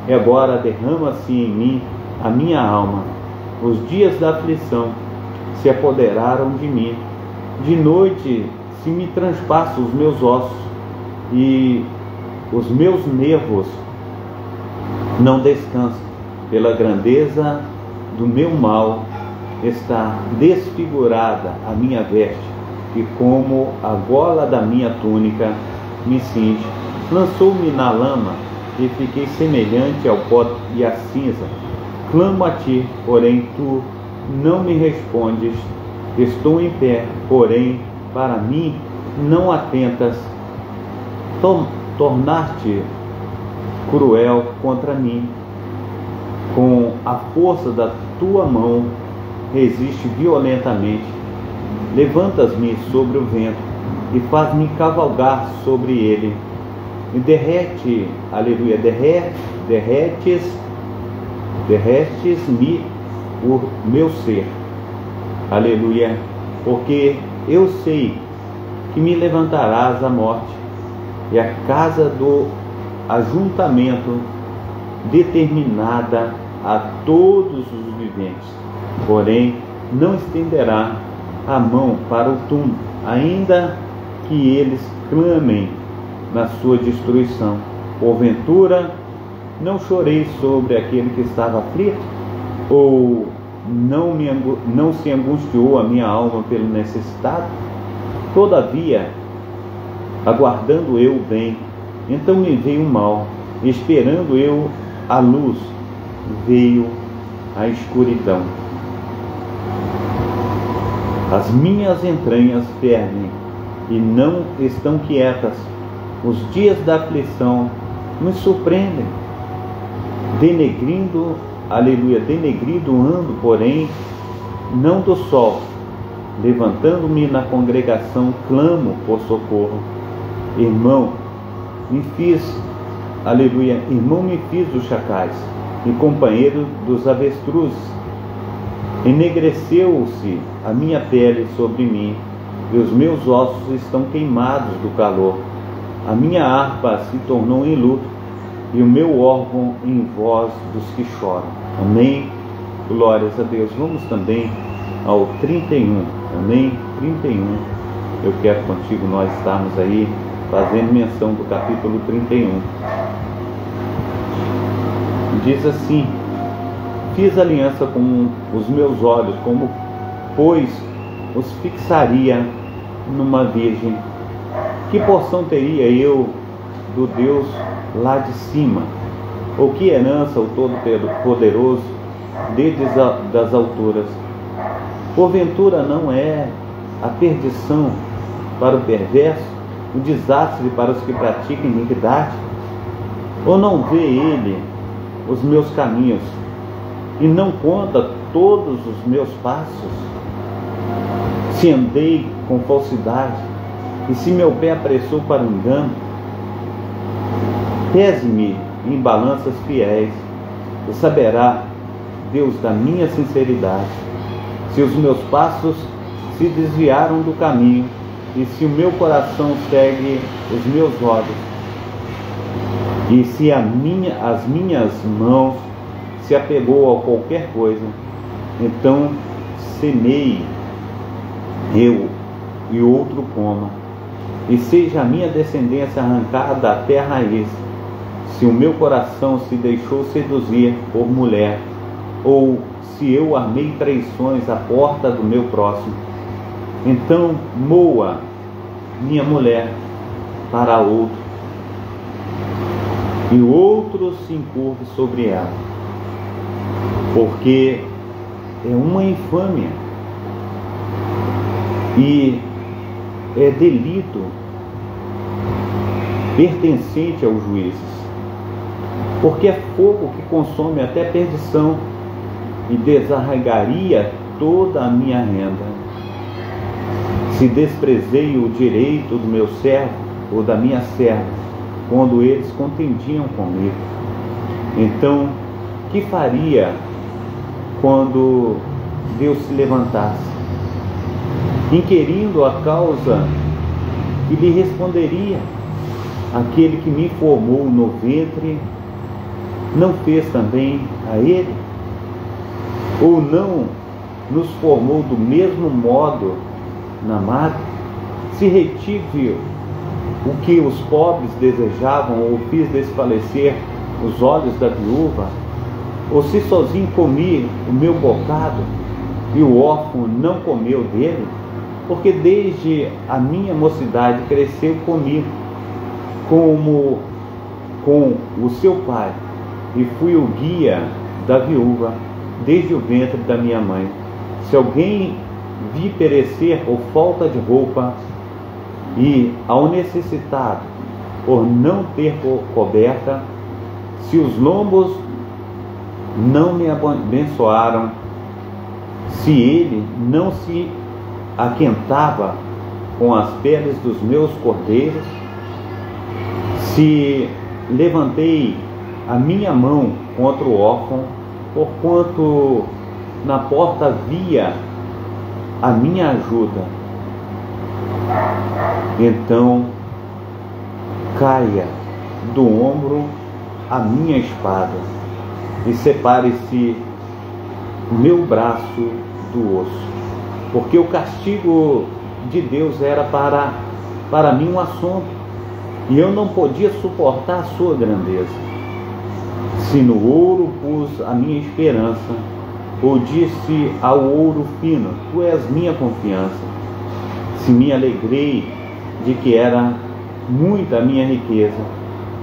E agora derrama-se em mim a minha alma. Os dias da aflição se apoderaram de mim. De noite se me transpassam os meus ossos, e os meus nervos não descansam. Pela grandeza do meu mal está desfigurada a minha veste, e como a gola da minha túnica me cinge. Lançou-me na lama e fiquei semelhante ao pó e à cinza. Clamo a ti, porém tu não me respondes. Estou em pé, porém para mim não atentas. Tornar-te cruel contra mim. Com a força da tua mão resiste violentamente. Levantas-me sobre o vento e faz-me cavalgar sobre ele. E derrete, aleluia, derretes-me o meu ser, aleluia, porque eu sei que me levantarás à morte, e a casa do ajuntamento determinada a todos os viventes, porém não estenderá a mão para o túmulo, ainda que eles clamem na sua destruição. Porventura, não chorei sobre aquele que estava aflito? Ou não se angustiou a minha alma pelo necessitado? Todavia, aguardando eu o bem, então me veio o mal. Esperando eu a luz, veio a escuridão. As minhas entranhas fervem e não estão quietas. Os dias da aflição me surpreendem. Denegrindo, aleluia, denegrido ando, porém, não do sol. Levantando-me na congregação, clamo por socorro. Irmão, me fiz dos chacais e companheiro dos avestruzes. Enegreceu-se a minha pele sobre mim, e os meus ossos estão queimados do calor. A minha harpa se tornou em luto, e o meu órgão em voz dos que choram. Amém? Glórias a Deus. Vamos também ao 31. Amém? 31. Eu quero contigo nós estarmos aí fazendo menção do capítulo 31. Diz assim: fiz aliança com os meus olhos, como pois os fixaria numa virgem. Que porção teria eu do Deus lá de cima? Ou que herança o Todo-Poderoso desde das alturas? Porventura não é a perdição para o perverso, o desastre para os que praticam iniquidade? Ou não vê ele os meus caminhos e não conta todos os meus passos? Se andei com falsidade e se meu pé apressou para o engano, pese-me em balanças fiéis e saberá Deus da minha sinceridade, se os meus passos se desviaram do caminho e se o meu coração segue os meus olhos, e se as minhas mãos se apegou a qualquer coisa, então semeie eu e outro coma, e seja a minha descendência arrancada até a raiz, se o meu coração se deixou seduzir por mulher, ou se eu armei traições à porta do meu próximo, então moa minha mulher para outro, e o outro se encurve sobre ela, porque é uma infâmia e é delito pertencente aos juízes, porque é fogo que consome até perdição e desarraigaria toda a minha renda. Se desprezei o direito do meu servo ou da minha serva, quando eles contendiam comigo, então que faria quando Deus se levantasse? Inquirindo a causa, e lhe responderia: aquele que me formou no ventre, não fez também a ele? Ou não nos formou do mesmo modo na madre? Se retive o que os pobres desejavam, ou fiz desfalecer os olhos da viúva? Ou se sozinho comi o meu bocado, e o órfão não comeu dele? Porque desde a minha mocidade cresceu comigo, como com o seu pai, e fui o guia da viúva desde o ventre da minha mãe. Se alguém vi perecer por falta de roupa, e ao necessitado por não ter coberta, se os lombos não me abençoaram, se ele não se aquentava com as peles dos meus cordeiros, se levantei a minha mão contra o órfão, porquanto na porta via a minha ajuda, então caia do ombro a minha espada e separe-se o meu braço do osso, porque o castigo de Deus era para para mim um assombro, e eu não podia suportar a sua grandeza. Se no ouro pus a minha esperança, ou disse ao ouro fino, tu és minha confiança. Se me alegrei de que era muita a minha riqueza,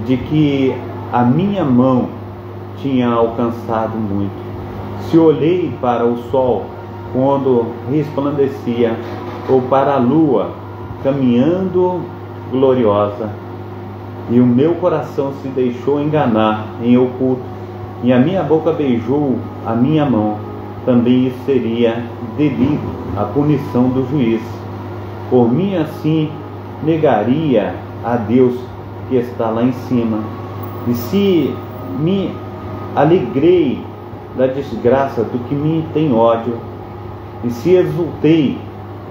de que a minha mão tinha alcançado muito. Se olhei para o sol quando resplandecia, ou para a lua caminhando gloriosa, e o meu coração se deixou enganar em oculto, e a minha boca beijou a minha mão, também isso seria devido à punição do juiz. Por mim assim negaria a Deus que está lá em cima. E se me alegrei da desgraça do que me tem ódio, e se exultei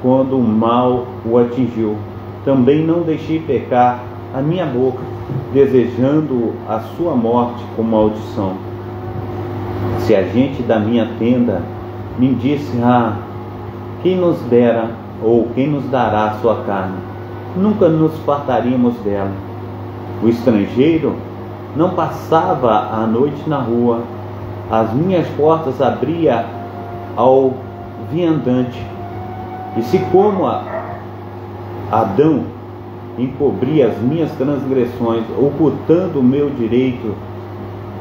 quando o mal o atingiu, também não deixei pecar a minha boca, desejando a sua morte com maldição. Se a gente da minha tenda me disse, quem nos dera, ou quem nos dará a sua carne, nunca nos fartaríamos dela. O estrangeiro não passava a noite na rua, as minhas portas abria ao viandante. E se como Adão encobria as minhas transgressões, ocultando o meu direito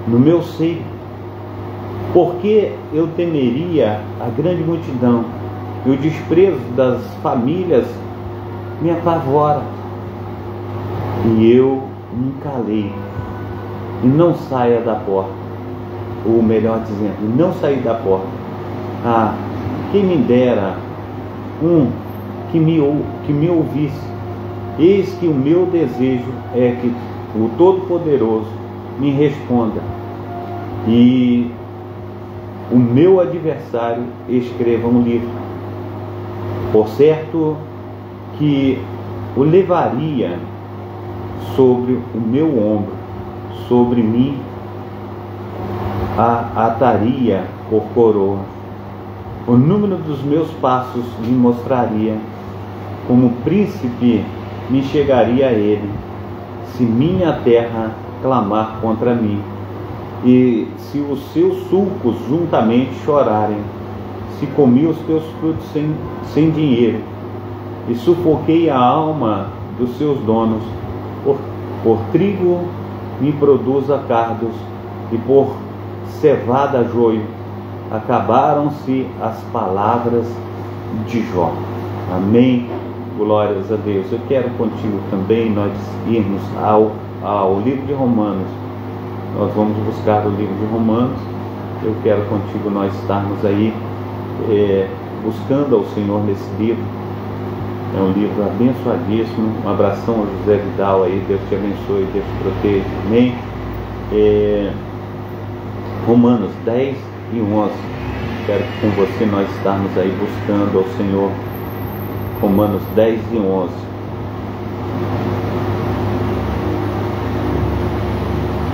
no meu seio, porque eu temeria a grande multidão, e o desprezo das famílias me apavora. E eu me calei, e não saia da porta, ou melhor dizendo, não saí da porta. Quem me dera que me ouvisse. Eis que o meu desejo é que o Todo-Poderoso me responda, e o meu adversário escreva um livro. Por certo que o levaria sobre o meu ombro, sobre mim a ataria por coroa. O número dos meus passos lhe mostraria, como príncipe me chegaria a ele, se minha terra clamar contra mim, e se os seus sulcos juntamente chorarem, se comi os teus frutos sem dinheiro, e sufoquei a alma dos seus donos, por trigo me produza cardos, e por cevada joio, acabaram-se as palavras de Jó. Amém. Glórias a Deus. Eu quero contigo também nós irmos ao livro de Romanos. Nós vamos buscar o livro de Romanos. Eu quero contigo nós estarmos aí buscando ao Senhor nesse livro. É um livro abençoadíssimo. Um abração ao José Vidal aí. Deus te abençoe, Deus te proteja. Amém. Romanos 10 e 11. Quero que com você nós estarmos aí buscando ao Senhor. Romanos 10 e 11.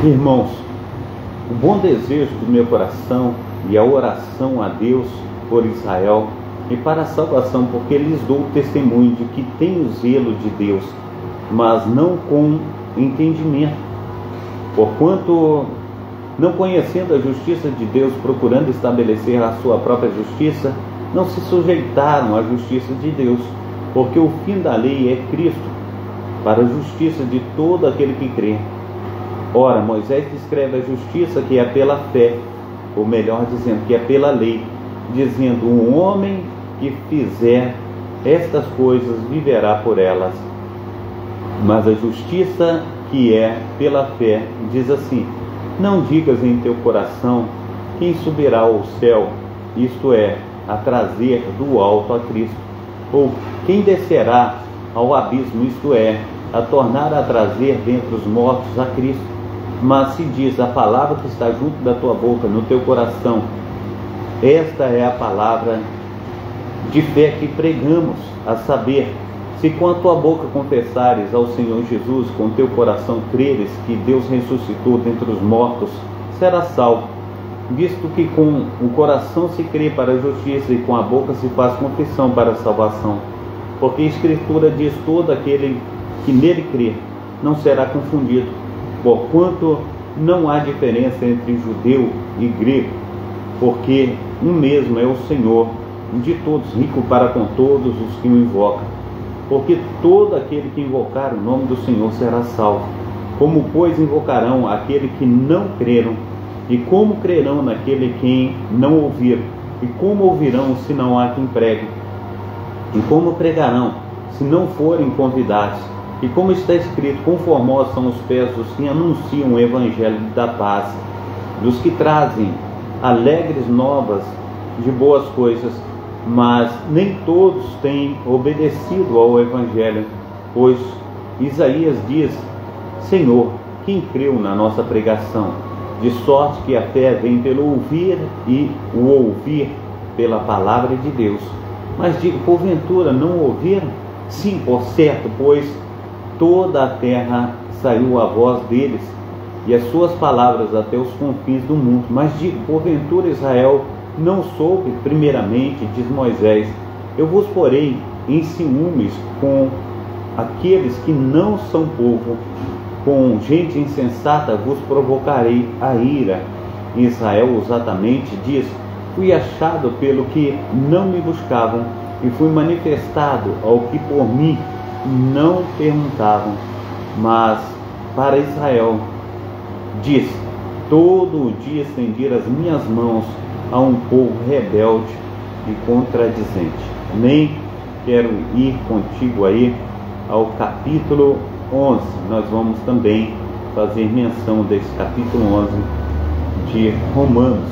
Irmãos, o bom desejo do meu coração e a oração a Deus por Israel e para a salvação, porque lhes dou testemunho de que tenho zelo de Deus, mas não com entendimento, porquanto, não conhecendo a justiça de Deus, procurando estabelecer a sua própria justiça, não se sujeitaram à justiça de Deus, porque o fim da lei é Cristo, para a justiça de todo aquele que crê. Ora, Moisés descreve a justiça que é pela fé, ou melhor dizendo, que é pela lei, dizendo, um homem que fizer estas coisas viverá por elas. Mas a justiça que é pela fé diz assim, não digas em teu coração, quem subirá ao céu, isto é, a trazer do alto a Cristo, ou quem descerá ao abismo, isto é, a tornar a trazer dentre os mortos a Cristo. Mas se diz a palavra que está junto da tua boca, no teu coração, esta é a palavra de fé que pregamos, a saber, se com a tua boca confessares ao Senhor Jesus, com teu coração creres que Deus ressuscitou dentre os mortos, serás salvo. Visto que com o coração se crê para a justiça e com a boca se faz confissão para a salvação. porque a Escritura diz: todo aquele que nele crê não será confundido, porquanto não há diferença entre judeu e grego, porque um mesmo é o Senhor de todos, rico para com todos os que o invocam. Porque todo aquele que invocar o nome do Senhor será salvo. Como, pois, invocarão aquele que não creram? E como crerão naquele que não ouviram? E como ouvirão se não há quem pregue? E como pregarão se não forem convidados? E como está escrito: conformosos são os pés dos que anunciam o evangelho da paz, dos que trazem alegres novas de boas coisas. Mas nem todos têm obedecido ao evangelho, pois Isaías diz: Senhor, quem creu na nossa pregação? De sorte que a fé vem pelo ouvir, e o ouvir pela palavra de Deus. Mas digo: porventura não ouviram? Sim, por certo, pois toda a terra saiu a voz deles, e as suas palavras até os confins do mundo. Mas digo: porventura Israel não soube? Primeiramente, diz Moisés: eu vos porei em ciúmes com aqueles que não são povo, com gente insensata vos provocarei a ira. Israel exatamente diz: fui achado pelo que não me buscavam, e fui manifestado ao que por mim não perguntavam. Mas para Israel diz: todo o dia estendir as minhas mãos a um povo rebelde e contradizente. Amém? Quero ir contigo aí ao capítulo 11. Nós vamos também fazer menção desse capítulo 11 de Romanos.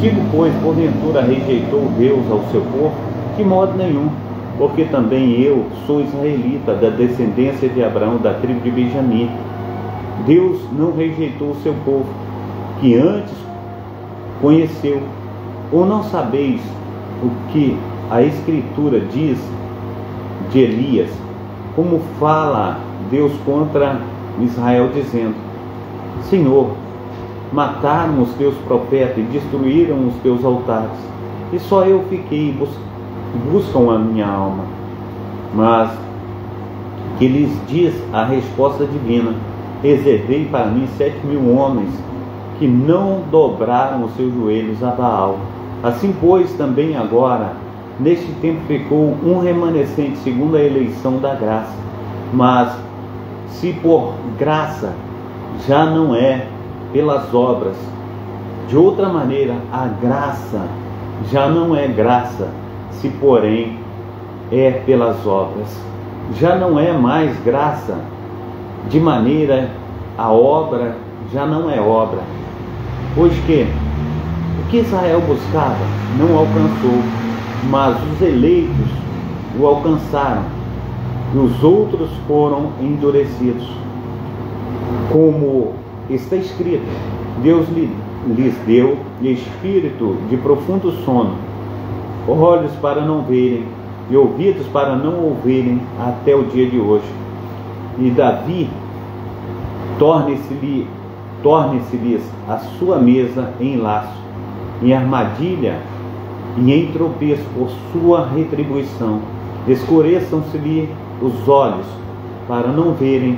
Digo, pois, porventura rejeitou Deus ao seu povo? De modo nenhum, porque também eu sou israelita, da descendência de Abraão, da tribo de Benjamim. Deus não rejeitou o seu povo, que antes conheceu. Ou não sabeis o que a Escritura diz de Elias, como fala Deus contra Israel, dizendo: Senhor, mataram os teus profetas e destruíram os teus altares, e só eu fiquei, buscam a minha alma. Mas que lhes diz a resposta divina: reservei para mim 7.000 homens que não dobraram os seus joelhos a Baal. Assim, pois, também agora, neste tempo ficou um remanescente segundo a eleição da graça. Mas se por graça, já não é pelas obras. De outra maneira, a graça já não é graça, se porém é pelas obras. Já não é mais graça, de maneira a obra já não é obra. Pois que o que Israel buscava não alcançou, mas os eleitos o alcançaram, e os outros foram endurecidos. Como está escrito: Deus lhes deu espírito de profundo sono, olhos para não verem e ouvidos para não ouvirem, até o dia de hoje. E Davi torne-se-lhes a sua mesa em laço, em armadilha e em tropeço por sua retribuição. Escureçam-se-lhe os olhos para não verem,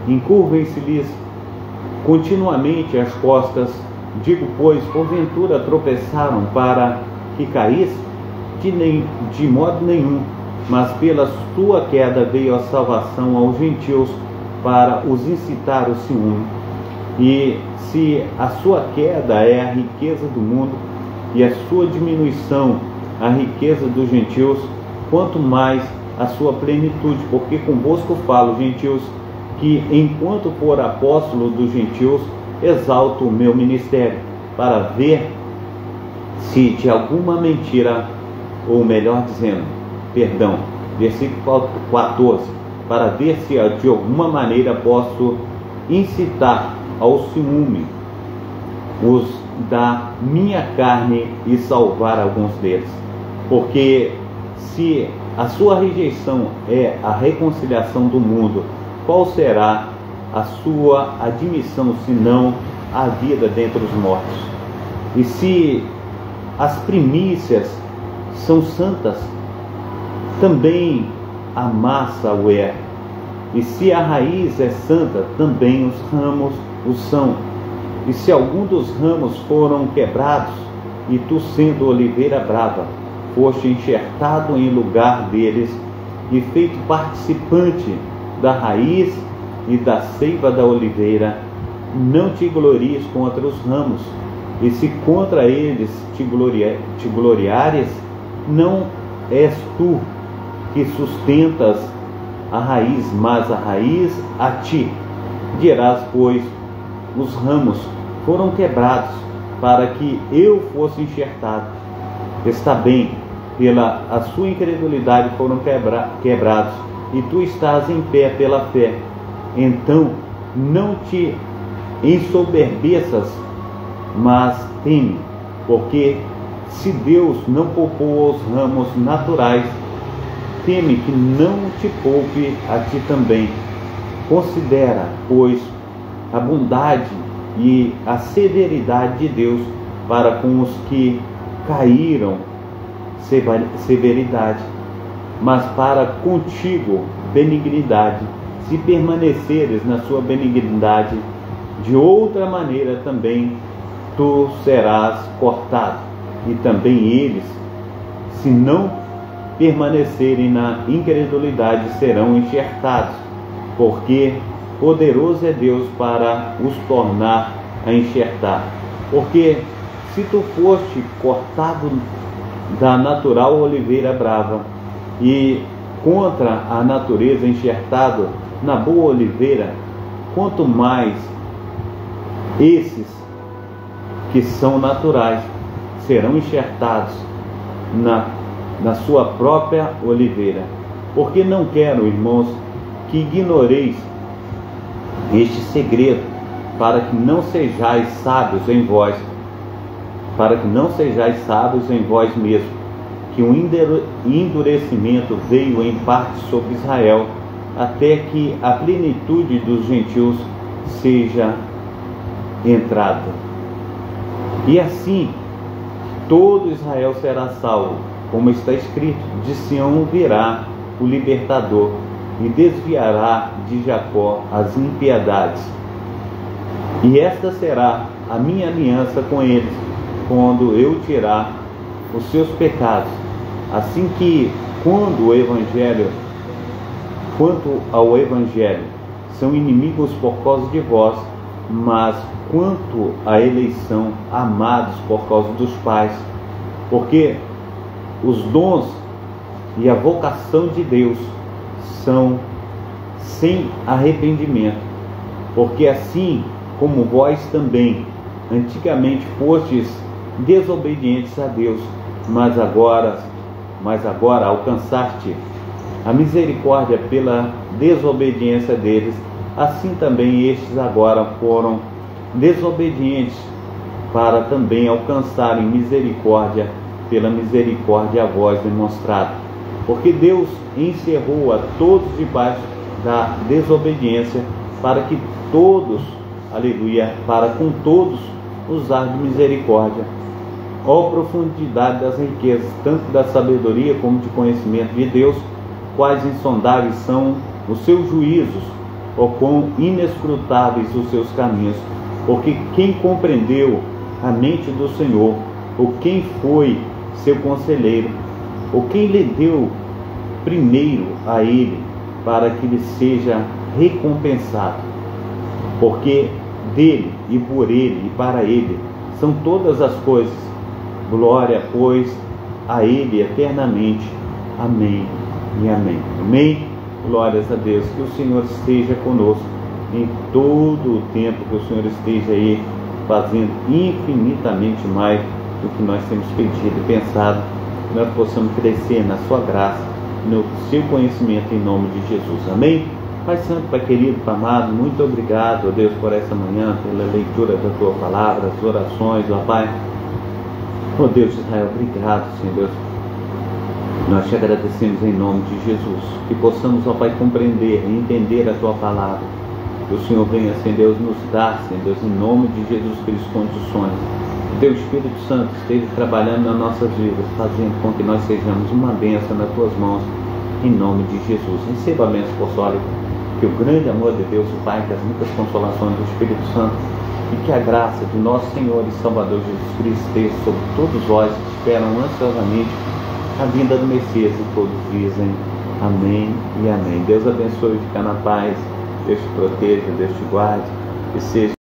encurvem-se-lhes continuamente as costas. Digo, pois, porventura tropeçaram para que caísse? De modo nenhum, mas pela sua queda veio a salvação aos gentios, para os incitar o ciúme. E se a sua queda é a riqueza do mundo, e a sua diminuição a riqueza dos gentios, quanto mais a sua plenitude. Porque convosco falo, gentios, que enquanto for apóstolo dos gentios, exalto o meu ministério, para ver se de alguma mentira, ou melhor dizendo, versículo 14, para ver se de alguma maneira posso incitar ao ciúme os da minha carne e salvar alguns deles. Porque se a sua rejeição é a reconciliação do mundo, qual será a sua admissão, senão a vida dentre os mortos? E se as primícias são santas, também a massa o é. E se a raiz é santa, também os ramos o são. E se algum dos ramos foram quebrados, e tu, sendo oliveira brava, foste enxertado em lugar deles, e feito participante da raiz e da seiva da oliveira, não te glories contra os ramos, e se contra eles te gloriares, não és tu que sustentas a raiz, mas a raiz a ti. Dirás, pois, os ramos foram quebrados para que eu fosse enxertado. Está bem, pela a sua incredulidade foram quebrados, e tu estás em pé pela fé. Então não te ensoberbeças, mas teme, porque se Deus não poupou os ramos naturais, teme que não te poupe a ti também. Considera, pois, a bondade e a severidade de Deus para com os que caíram, severidade, mas para contigo benignidade, se permaneceres na sua benignidade. De outra maneira também tu serás cortado, e também eles, se não permanecerem na incredulidade, serão enxertados, porque poderoso é Deus para os tornar a enxertar. Porque se tu foste cortado da natural oliveira brava, e contra a natureza enxertado na boa oliveira, quanto mais esses que são naturais serão enxertados na sua própria oliveira. Porque não quero, irmãos, que ignoreis este segredo, para que não sejais sábios em vós, mesmos, que o endurecimento veio em parte sobre Israel, até que a plenitude dos gentios seja entrada. E assim todo Israel será salvo, como está escrito: de Sião virá o libertador, e desviará de Jacó as impiedades. E esta será a minha aliança com eles, quando eu tirar os seus pecados. Assim que, quanto ao Evangelho, são inimigos por causa de vós, mas quanto à eleição, amados por causa dos pais. Porque os dons e a vocação de Deus são sem arrependimento. Porque assim como vós também antigamente fostes desobedientes a Deus, mas agora alcançaste a misericórdia pela desobediência deles, assim também estes agora foram desobedientes, para também alcançarem misericórdia pela misericórdia a vós demonstrada. Porque Deus encerrou a todos debaixo da desobediência, para que todos, aleluia, para com todos usar de misericórdia. Ó profundidade das riquezas, tanto da sabedoria como de conhecimento de Deus, quais insondáveis são os seus juízos, ou quão inescrutáveis os seus caminhos. Porque quem compreendeu a mente do Senhor, ou quem foi seu conselheiro, ou quem lhe deu primeiro a ele, para que lhe seja recompensado? Porque dele, e por ele, e para ele são todas as coisas. Glória, pois, a ele eternamente. Amém e amém. Amém. Glórias a Deus. Que o Senhor esteja conosco em todo o tempo, que o Senhor esteja aí fazendo infinitamente mais do que nós temos pedido e pensado, que nós possamos crescer na sua graça, no seu conhecimento, em nome de Jesus. Amém? Pai Santo, Pai querido, Pai amado, muito obrigado, ó Deus, por essa manhã, pela leitura da Tua Palavra, as orações, ó Pai. Ó Deus de Israel, obrigado, Senhor Deus. Nós te agradecemos em nome de Jesus, que possamos, ó Pai, compreender e entender a Tua Palavra. Que o Senhor venha, Senhor Deus, nos dar, Senhor Deus, em nome de Jesus Cristo, condições. Que Teu Espírito Santo esteja trabalhando nas nossas vidas, fazendo com que nós sejamos uma bênção nas Tuas mãos, em nome de Jesus. Receba a bênção apostólica, que o grande amor de Deus, o Pai, que as muitas consolações do Espírito Santo e que a graça do nosso Senhor e Salvador Jesus Cristo esteja sobre todos vós que esperam ansiosamente a vinda do Messias, e todos dizem amém e amém. Deus abençoe, fica na paz, Deus te proteja, Deus te guarde e seja